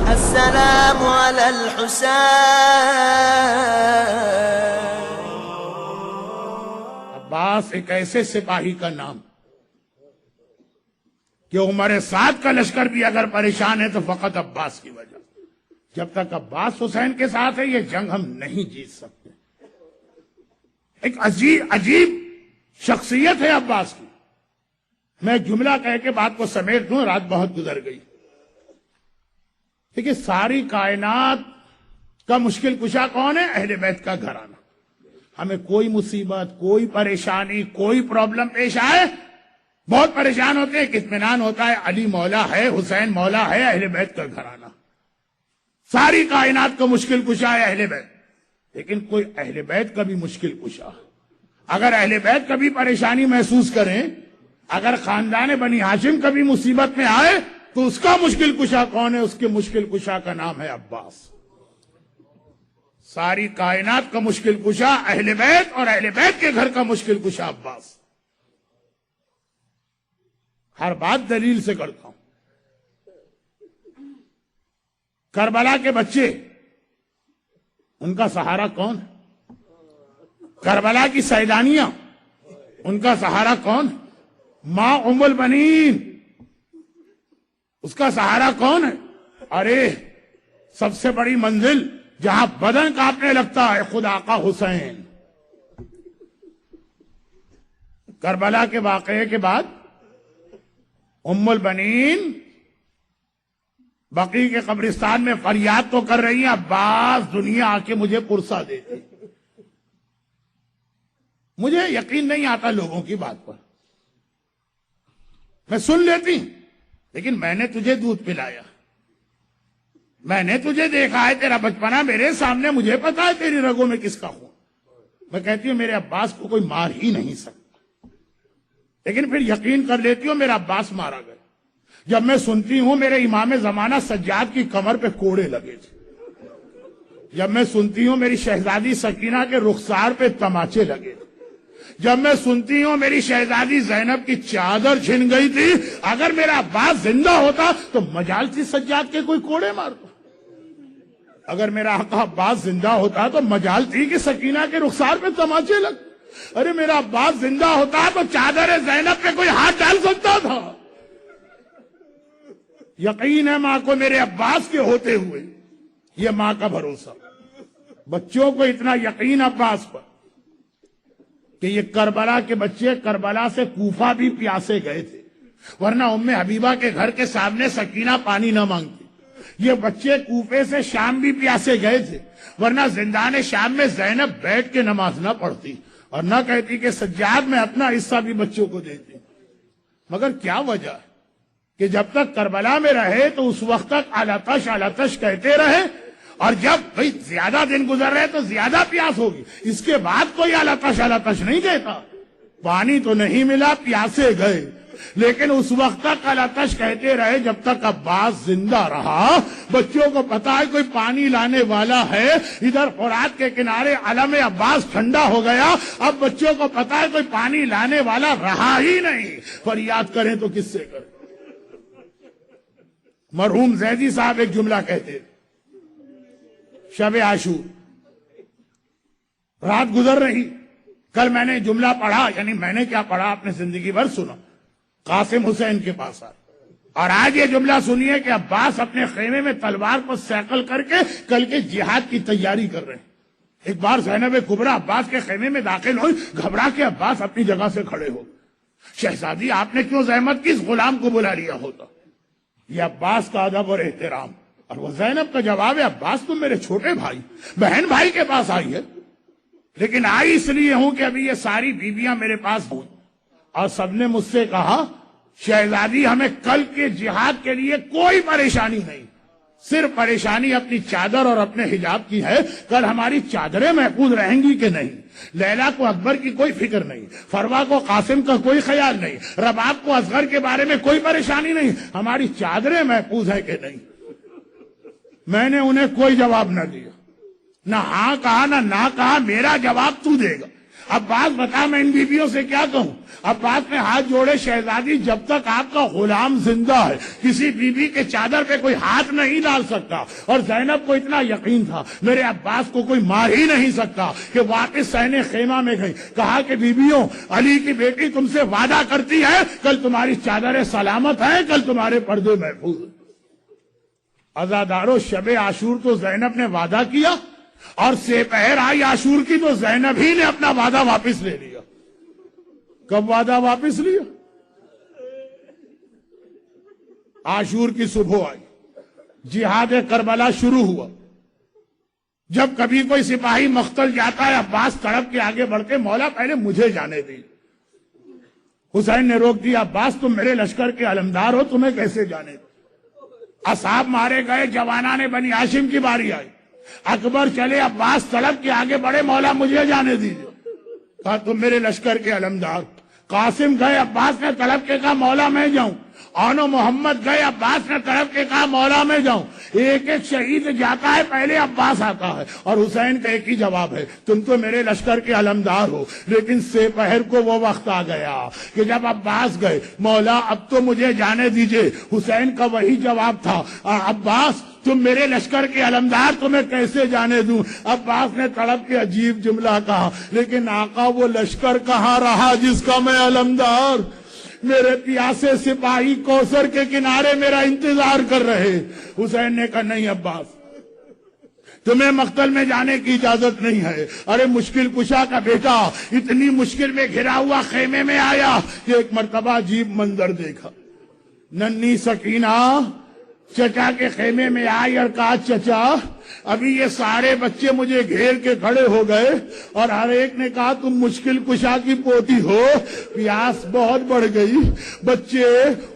السلام على الحسين۔ عباس ایک ایسے سپاہی کا نام کہ عمر سعد کا لشکر بھی اگر پریشان ہے تو فقط عباس کی وجہ۔ جب تک عباس حسین کے ساتھ ہے یہ جنگ ہم نہیں جیت سکتے۔ ایک عجیب شخصیت ہے عباس کی۔ میں ایک جملہ کہہ کے بات کو سمیٹ دوں، رات بہت گزر گئی۔ دیکھیے ساری کائنات کا مشکل کشا کون ہے؟ اہل بیت کا گھرانہ۔ ہمیں کوئی مصیبت، کوئی پریشانی، کوئی پرابلم پیش آئے بہت پریشان ہوتے ہیں، اطمینان ہوتا ہے علی مولا ہے، حسین مولا ہے، اہل بیت کا گھرانہ۔ ساری کائنات کا مشکل کشا ہے اہل بیت، لیکن کوئی اہل بیت کا بھی مشکل کشا۔ اگر اہل بیت کبھی پریشانی محسوس کریں، اگر خاندان بنی ہاشم کبھی مصیبت میں آئے تو اس کا مشکل کشا کون ہے؟ اس کے مشکل کشا کا نام ہے عباس۔ ساری کائنات کا مشکل کشا اہل بیت، اور اہل بیت کے گھر کا مشکل کشا عباس۔ ہر بات دلیل سے کرتا ہوں۔ کربلا کے بچے، ان کا سہارا کون؟ کربلا کی سیدانیاں، ان کا سہارا کون؟ ماں ام البنین، اس کا سہارا کون ہے؟ ارے سب سے بڑی منزل جہاں بدن کانپنے لگتا ہے خود آقا حسین۔ کربلا کے واقعے کے بعد ام البنین بقیع کے قبرستان میں فریاد تو کر رہی ہیں، عباس دنیا آ کے مجھے پرسا دیتی۔ مجھے یقین نہیں آتا لوگوں کی بات پر، میں سن لیتی، لیکن میں نے تجھے دودھ پلایا، میں نے تجھے دیکھا ہے، تیرا بچپنا میرے سامنے، مجھے پتا ہے تیری رگوں میں کس کا خون۔ میں کہتی ہوں میرے عباس کو کوئی مار ہی نہیں سکتا، لیکن پھر یقین کر لیتی ہوں میرا عباس مارا گیا جب میں سنتی ہوں میرے امام زمانہ سجاد کی کمر پہ کوڑے لگے تھے، جب میں سنتی ہوں میری شہزادی سکینہ کے رخسار پہ تماچے لگے تھے، جب میں سنتی ہوں میری شہزادی زینب کی چادر چھن گئی تھی۔ اگر میرا عباس زندہ ہوتا تو مجال تھی سجاد کے کوئی کوڑے مارتا۔ اگر میرا آقا عباس زندہ ہوتا تو مجال تھی کہ سکینہ کے رخسار پہ تماچے لگ۔ ارے میرا عباس زندہ ہوتا تو چادر زینب پہ کوئی ہاتھ ڈال سکتا تھا۔ یقین ہے ماں کو میرے عباس کے ہوتے ہوئے، یہ ماں کا بھروسہ۔ بچوں کو اتنا یقین عباس پر کہ یہ کربلا کے بچے کربلا سے کوفہ بھی پیاسے گئے تھے، ورنہ ام حبیبہ کے گھر کے سامنے سکینہ پانی نہ مانگتی۔ یہ بچے کوفے سے شام بھی پیاسے گئے تھے، ورنہ زندان شام میں زینب بیٹھ کے نماز نہ پڑھتی اور نہ کہتی کہ سجاد میں اپنا حصہ بھی بچوں کو دیتی۔ مگر کیا وجہ ہے کہ جب تک کربلا میں رہے تو اس وقت تک علتش کہتے رہے، اور جب بھئی زیادہ دن گزر رہے تو زیادہ پیاس ہوگی، اس کے بعد کوئی علتش نہیں کہتا۔ پانی تو نہیں ملا، پیاسے گئے، لیکن اس وقت تک علتش کہتے رہے جب تک عباس زندہ رہا۔ بچوں کو پتا ہے کوئی پانی لانے والا ہے، ادھر فرات کے کنارے علم عباس ٹھنڈا ہو گیا، اب بچوں کو پتا ہے کوئی پانی لانے والا رہا ہی نہیں، فریاد کریں تو کس سے کریں؟ مرحوم زیدی صاحب ایک جملہ کہتے تھے، شب عاشور، رات گزر رہی، کل میں نے جملہ پڑھا، یعنی میں نے کیا پڑھا اپنے زندگی بھر سنا، قاسم حسین کے پاس آئے، اور آج یہ جملہ سنیے کہ عباس اپنے خیمے میں تلوار پر سیکل کر کے کل کے جہاد کی تیاری کر رہے ہیں۔ ایک بار زینب کبریٰ عباس کے خیمے میں داخل ہوئی، گھبرا کے عباس اپنی جگہ سے کھڑے ہو، شہزادی آپ نے کیوں زحمت کی، اس غلام کو بلا لیا ہوتا۔ یہ عباس کا ادب اور احترام، اور وہ زینب کا جواب ہے، عباس تم میرے چھوٹے بھائی بہن بھائی کے پاس آئی ہے، لیکن آئی اس لیے ہوں کہ ابھی یہ ساری بیویاں میرے پاس ہوئی، اور سب نے مجھ سے کہا شہزادی ہمیں کل کے جہاد کے لیے کوئی پریشانی نہیں، صرف پریشانی اپنی چادر اور اپنے حجاب کی ہے، کل ہماری چادریں محفوظ رہیں گی کہ نہیں، لیلا کو اکبر کی کوئی فکر نہیں، فروا کو قاسم کا کوئی خیال نہیں، رباب کو اصغر کے بارے میں کوئی پریشانی نہیں، ہماری چادریں محفوظ ہیں کہ نہیں۔ میں نے انہیں کوئی جواب نہ دیا، نہ ہاں کہا نہ کہا، میرا جواب تو دے گا۔ عباس بتا میں ان بیویوں سے کیا کہوں؟ عباس نے ہاتھ جوڑے، شہزادی جب تک آپ کا غلام زندہ ہے کسی بیوی کے چادر پہ کوئی ہاتھ نہیں ڈال سکتا. اور زینب کو اتنا یقین تھا میرے عباس کو کوئی مار ہی نہیں سکتا کہ واپس سہنے خیمہ میں گئی. کہا کہ بیویوں، علی کی بیٹی تم سے وعدہ کرتی ہے کل تمہاری چادریں سلامت ہیں، کل تمہارے پردے محفوظ. عزادارو، شب عاشور تو زینب نے وعدہ کیا، اور سپہر آئی عاشور کی تو زینب ہی نے اپنا وعدہ واپس لے لیا. کب وعدہ واپس لیا؟ عاشور کی صبح آئی، جہاد کربلا شروع ہوا. جب کبھی کوئی سپاہی مقتل جاتا ہے عباس تڑپ کے آگے بڑھ کے، مولا پہلے مجھے جانے دی. حسین نے روک دیا، عباس تم میرے لشکر کے علمدار ہو، تمہیں کیسے جانے دی؟ اصحاب مارے گئے، جوانان بنی ہاشم کی باری آئی. اکبر چلے، عباس تڑپ کے آگے بڑھے، مولا مجھے جانے دیجیے. کہا تم میرے لشکر کے علمدار. قاسم گئے، عباس نے تڑپ کے کہا مولا میں جاؤں. آنو محمد گئے، عباس نے تڑپ کے کہا مولا میں جاؤں. ایک ایک شہید جاتا ہے، پہلے عباس آتا ہے. اور حسین کا ایک ہی جواب ہے، تم تو میرے لشکر کے علمدار ہو. لیکن سپہر کو وہ وقت آ گیا کہ جب عباس گئے، مولا اب تو مجھے جانے دیجئے. حسین کا وہی جواب تھا، عباس تم میرے لشکر کے علمدار، تمہیں کیسے جانے دوں. عباس نے تڑپ کے عجیب جملہ کہا، لیکن آقا وہ لشکر کہاں رہا جس کا میں علمدار؟ میرے پیاسے سپاہی کوثر کے کنارے میرا انتظار کر رہے. حسین نے کہا نہیں عباس، تمہیں مقتل میں جانے کی اجازت نہیں ہے. ارے مشکل کشا کا بیٹا اتنی مشکل میں گھرا ہوا خیمے میں آیا کہ ایک مرتبہ عجیب منظر دیکھا. ننھی سکینہ چچا کے خیمے میں آئی اور کہا چچا ابھی یہ سارے بچے مجھے گھیر کے کھڑے ہو گئے، اور ہر ایک نے کہا تم مشکل کشا کی پوتی ہو، پیاس بہت بڑھ گئی، بچے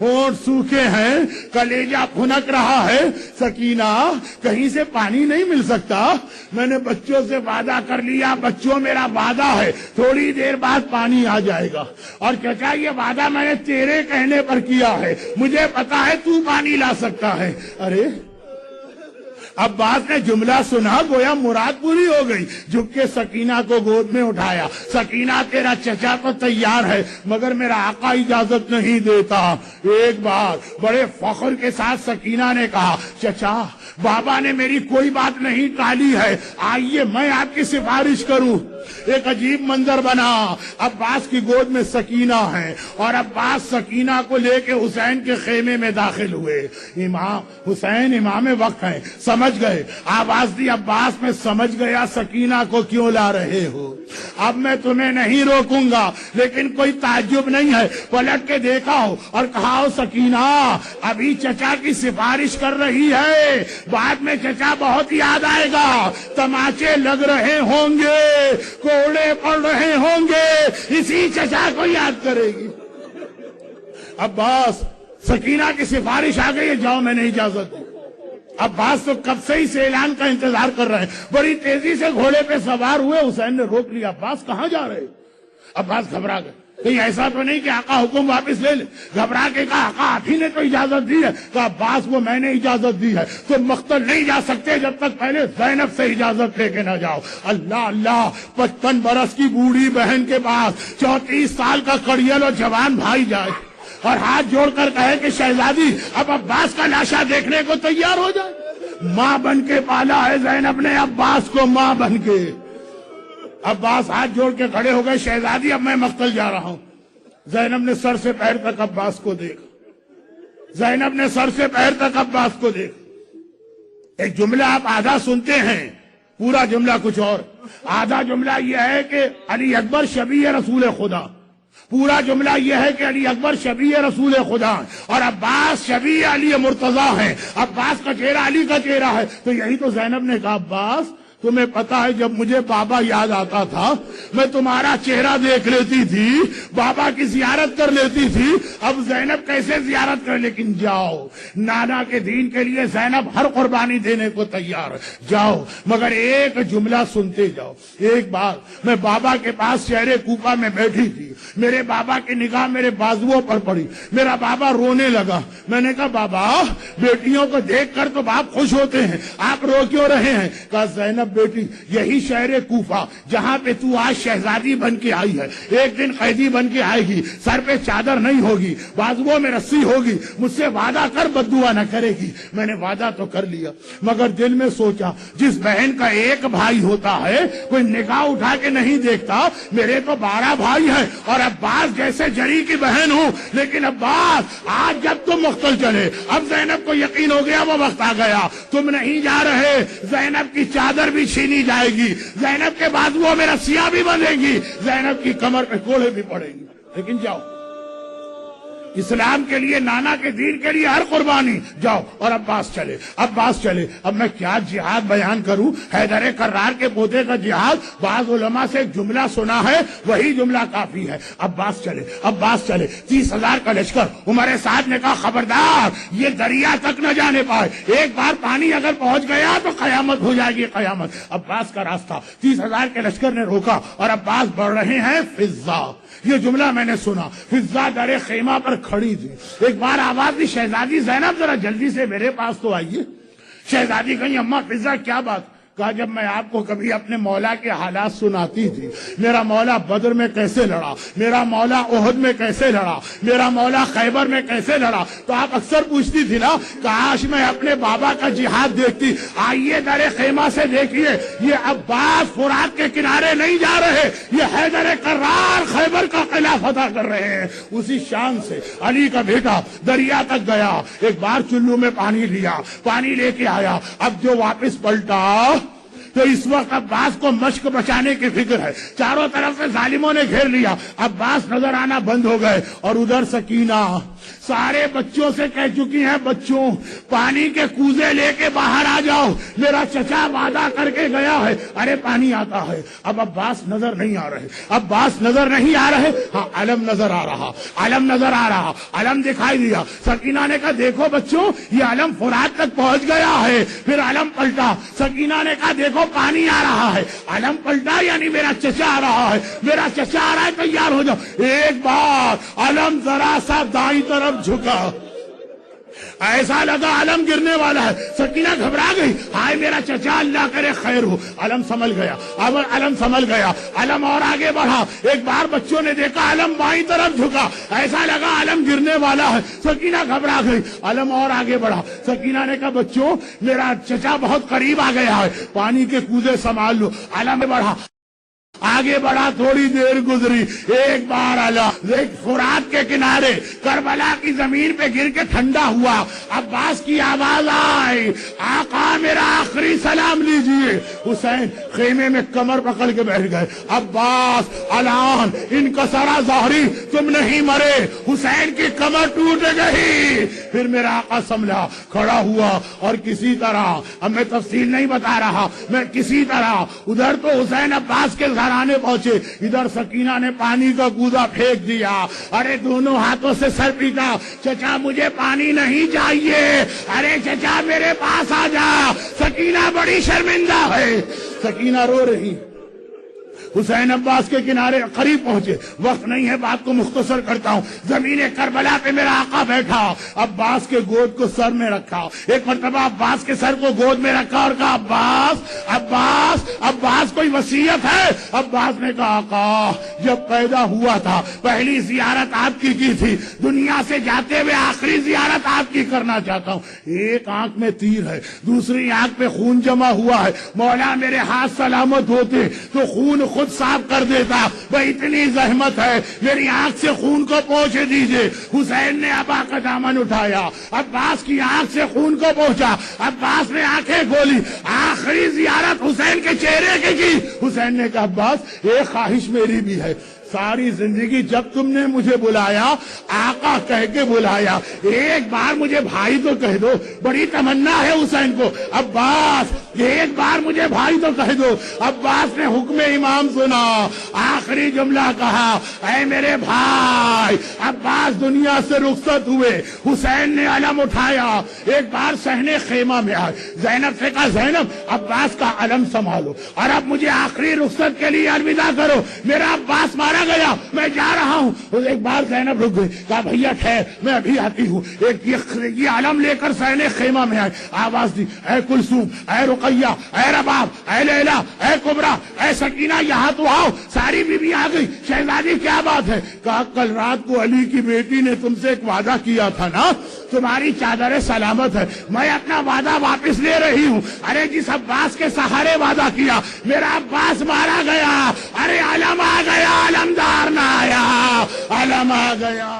ہونٹ سوکھے ہیں، کلیجہ پھنک رہا ہے. سکینہ کہیں سے پانی نہیں مل سکتا؟ میں نے بچوں سے وعدہ کر لیا، بچوں میرا وعدہ ہے تھوڑی دیر بعد پانی آ جائے گا. اور چچا یہ وعدہ میں نے تیرے کہنے پر کیا ہے، مجھے پتا ہے تو پانی لا سکتا ہے. ارے عباس نے جملہ سنا، گویا مراد پوری ہو گئی. جھک کے سکینہ کو گود میں اٹھایا. سکینہ تیرا چچا تو تیار ہے مگر میرا آقا اجازت نہیں دیتا. ایک بار بڑے فخر کے ساتھ سکینہ نے کہا چچا بابا نے میری کوئی بات نہیں ٹالی ہے، آئیے میں آپ کی سفارش کروں. ایک عجیب منظر بنا، عباس کی گود میں سکینہ ہے اور عباس سکینہ کو لے کے حسین کے خیمے میں داخل ہوئے. امام حسین امام وقت ہیں، سمجھ گئے، آواز دی عباس میں سمجھ گیا سکینہ کو کیوں لا رہے ہو. اب میں تمہیں نہیں روکوں گا، لیکن کوئی تعجب نہیں ہے. پلٹ کے دیکھا ہو اور کہا ہو سکینہ ابھی چچا کی سفارش کر رہی ہے، بعد میں چچا بہت یاد آئے گا، تماچے لگ رہے ہوں گے، کوڑے پڑ رہے ہوں گے، اسی چچا کو یاد کرے گی. عباس سکینہ کی سفارش آ گئی ہے، جاؤ میں نے اجازت دی. عباس تو کب سے اس اعلان کا انتظار کر رہے ہیں. بڑی تیزی سے گھوڑے پہ سوار ہوئے. حسین نے روک لیا، عباس کہاں جا رہے؟ عباس گھبرا گئے، کہیں ایسا تو نہیں کہ آقا حکم واپس لے لے. گھبرا کے کہا آقا آپ ہی نے تو اجازت دی ہے. کہا عباس وہ میں نے اجازت دی ہے، تو مقتل نہیں جا سکتے جب تک پہلے زینب سے اجازت لے کے نہ جاؤ. اللہ اللہ، 55 برس کی بوڑھی بہن کے پاس 34 سال کا کڑیل اور جوان بھائی جائے اور ہاتھ جوڑ کر کہے کہ شہزادی اب عباس کا لاشا دیکھنے کو تیار ہو جائے. ماں بن کے پالا ہے زینب نے عباس کو، ماں بن کے. عباس ہاتھ جوڑ کے کھڑے ہو گئے، شہزادی اب میں مقتل جا رہا ہوں. زینب نے سر سے پیر تک عباس کو دیکھا. زینب نے سر سے پیر تک عباس کو دیکھا. ایک جملہ آپ آدھا سنتے ہیں، پورا جملہ کچھ اور. آدھا جملہ یہ ہے کہ علی اکبر شبیہ رسول خدا، پورا جملہ یہ ہے کہ علی اکبر شبیہ رسول خدا اور عباس شبیہ علی مرتضیٰ ہیں. عباس کا چہرہ علی کا چہرہ ہے. تو یہی تو زینب نے کہا عباس تمہیں پتا ہے جب مجھے بابا یاد آتا تھا میں تمہارا چہرہ دیکھ لیتی تھی، بابا کی زیارت کر لیتی تھی، اب زینب کیسے زیارت کر. لیکن جاؤ، نانا کے دین کے لیے زینب ہر قربانی دینے کو تیار، جاؤ مگر ایک جملہ سنتے جاؤ. ایک بار میں بابا کے پاس شہر کوفہ میں بیٹھی تھی، میرے بابا کی نگاہ میرے بازوؤں پر پڑی، میرا بابا رونے لگا. میں نے کہا بابا بیٹیوں کو دیکھ کر تو باپ خوش ہوتے ہیں، آپ رو کیوں رہے ہیں؟ کہا زینب زینب بیٹی یہی شہر کوفہ جہاں پہ تو آج شہزادی بن کے آئی ہے ایک دن قیدی بن کے آئے گی، سر پہ چادر نہیں ہوگی، بازوؤں میں رسی ہوگی، مجھ سے وعدہ کر بد دعا نہ کرے گی۔ میں نے وعدہ تو کر لیا، مگر دل میں سوچا جس بہن کا ایک بھائی ہوتا ہے کوئی نگاہ اٹھا کے نہیں دیکھتا، میرے تو 12 بھائی ہیں اور عباس جیسے جری کی بہن ہوں، لیکن عباس آج جب تم مختل چلے، اب زینب کو یقین ہو گیا وہ وقت آ گیا، تم نہیں جا رہے، زینب کی چادر بھی چھینی جائے گی، زینب کے بازوؤں میں رسیاں بھی بندھیں گی، زینب کی کمر پہ کوڑے بھی پڑیں گی، لیکن جاؤ اسلام کے لیے، نانا کے دین کے لیے ہر قربانی، جاؤ۔ اور عباس چلے۔ اب میں کیا جہاد بیان کروں، حیدر کرار کے پوتے کا جہاد، بعض علماء سے ایک جملہ سنا ہے وہی جملہ کافی ہے۔ عباس چلے 30,000 کا لشکر، عمر سعد نے کہا خبردار یہ دریا تک نہ جانے پائے، ایک بار پانی اگر پہنچ گیا تو قیامت ہو جائے گی، قیامت۔ عباس کا راستہ 30,000 کے لشکر نے روکا اور عباس بڑھ رہے ہیں فضا، یہ جملہ میں نے سنا، فضا در خیمہ پر کھڑی تھی، ایک بار آواز دی شہزادی زینب ذرا جلدی سے میرے پاس تو آئیے۔ شہزادی کہیں اماں فضا کیا بات؟ کہا جب میں آپ کو کبھی اپنے مولا کے حالات سناتی تھی، میرا مولا بدر میں کیسے لڑا، میرا مولا احد میں کیسے لڑا، میرا مولا خیبر میں کیسے لڑا، تو آپ اکثر پوچھتی تھی نا کاش میں اپنے بابا کا جہاد دیکھتی۔ آئیے در خیمہ سے دیکھیے، یہ عباس فرات کے کنارے نہیں جا رہے، یہ حیدر کرار خیبر کا قلعہ فتح کر رہے ہیں۔ اسی شان سے علی کا بیٹا دریا تک گیا، ایک بار چلو میں پانی لیا، پانی لے کے آیا، اب جو واپس پلٹا تو اس وقت عباس کو مشق بچانے کی فکر ہے، چاروں طرف سے ظالموں نے گھیر لیا، عباس نظر آنا بند ہو گئے، اور ادھر سکینہ سارے بچوں سے کہہ چکی ہیں بچوں پانی کے کوزے لے کے باہر آ جاؤ، میرا چچا وعدہ کر کے گیا ہے، ارے پانی آتا ہے۔ اب عباس نظر نہیں آ رہے، ہاں علم نظر آ رہا، علم دکھائی دیا۔ سکینہ نے کہا دیکھو بچوں یہ علم فرات تک پہنچ گیا ہے، پھر علم پلٹا، سکینہ نے کہا دیکھو پانی آ رہا ہے، علم پلٹا یعنی میرا چچا آ رہا ہے، تیار ہو جاؤ۔ ایک بار علم ذرا سا دائیں طرف جھکا، ایسا لگا علم گرنے والا ہے، سکینہ گھبرا گئی، ہائے میرا چچا اللہ کرے خیر ہو۔ علم سنبھل گیا، علم اور آگے بڑھا، ایک بار بچوں نے دیکھا علم بائیں طرف جھکا، ایسا لگا علم گرنے والا ہے، سکینہ گھبرا گئی، علم اور آگے بڑھا۔ سکینہ نے کہا بچوں میرا چچا بہت قریب آ گیا ہے، پانی کے کوزے سنبھال لو۔ علم بڑھا، آگے بڑھا، تھوڑی دیر گزری، ایک بار فرات کے کنارے کربلا کی زمین پہ گر کے ٹھنڈا ہوا، عباس کی آواز آئی آقا میرا آخری سلام لیجئے۔ حسین خیمے میں کمر پکڑ کے بیٹھ گئے، عباس الان انکسرا ظہری، تم نہیں مرے، حسین کی کمر ٹوٹ گئی۔ پھر میرا آقا سنبھلا، کھڑا ہوا، اور کسی طرح، اب میں تفصیل نہیں بتا رہا، میں کسی طرح ادھر تو حسین عباس کے آنے پہنچے، ادھر سکینہ نے پانی کا کوزہ پھینک دیا، ارے دونوں ہاتھوں سے سر پیٹا، چچا مجھے پانی نہیں چاہیے، ارے چچا میرے پاس آ جا۔ سکینہ بڑی شرمندہ ہے، سکینہ رو رہی۔ حسین عباس کے کنارے قریب پہنچے، وقت نہیں ہے بات کو مختصر کرتا ہوں، زمین کربلا پہ میرا آقا بیٹھا، عباس کے گود کو سر میں رکھا، ایک مرتبہ عباس کے سر کو گود میں رکھا اور کہا عباس کوئی وصیت ہے؟ عباس نے کہا آقا جب پیدا ہوا تھا پہلی زیارت آپ کی تھی، دنیا سے جاتے ہوئے آخری زیارت آپ کی کرنا چاہتا ہوں۔ ایک آنکھ میں تیر ہے، دوسری آنکھ پہ خون جمع ہوا ہے، مولا میرے ہاتھ سلامت ہوتے تو خون خود صاف کر دیتا، بھئی اتنی زحمت ہے میری آنکھ سے خون کو پہنچ دیجئے۔ حسین نے ابا کا دامن اٹھایا، عباس کی آنکھ سے خون کو پہنچا، عباس نے آنکھیں کھولی، آخری زیارت حسین کے چہرے کی۔ حسین نے کہا عباس ایک خواہش میری بھی ہے، ساری زندگی جب تم نے مجھے بلایا آقا کہہ کے بلایا، ایک بار مجھے بھائی تو کہہ دو، بڑی تمنا ہے حسین کو، عباس ایک بار مجھے بھائی تو کہہ دو۔ عباس نے حکم امام سنا، آخری جملہ کہا اے میرے بھائی۔ عباس دنیا سے رخصت ہوئے، حسین نے علم اٹھایا، ایک بار صحنے خیمہ میں آئے، زینب سے کہا زینب عباس کا علم سنبھالو اور اب مجھے آخری رخصت کے لیے الوداع کرو، میرا عباس مارا مارا گیا، میں جا رہا ہوں. ایک بار زینب رک گئی، کہا بھیا ٹھہر میں ابھی آتی ہوں. ایک یہ علم لے کر سہنے خیمہ میں آئے، آواز دی، اے کلثوم، اے رقیہ، اے رباب، اے لیلا، اے کبرا، اے سکینہ، یہاں تو آؤ. ساری بیوی آ گئی. شہزادی کیا بات ہے؟ کہا کل رات کو علی کی بیٹی نے تم سے ایک وعدہ کیا تھا نا، تمہاری چادر سلامت ہے، میں اپنا وعدہ واپس لے رہی ہوں. ارے جس عباس کے سہارے وعدہ کیا، میرا عباس مارا گیا. ارے علم آ گیا، علمدار نہ آیا، علم آ گیا.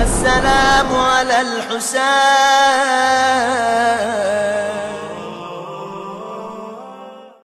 السلام على الحسين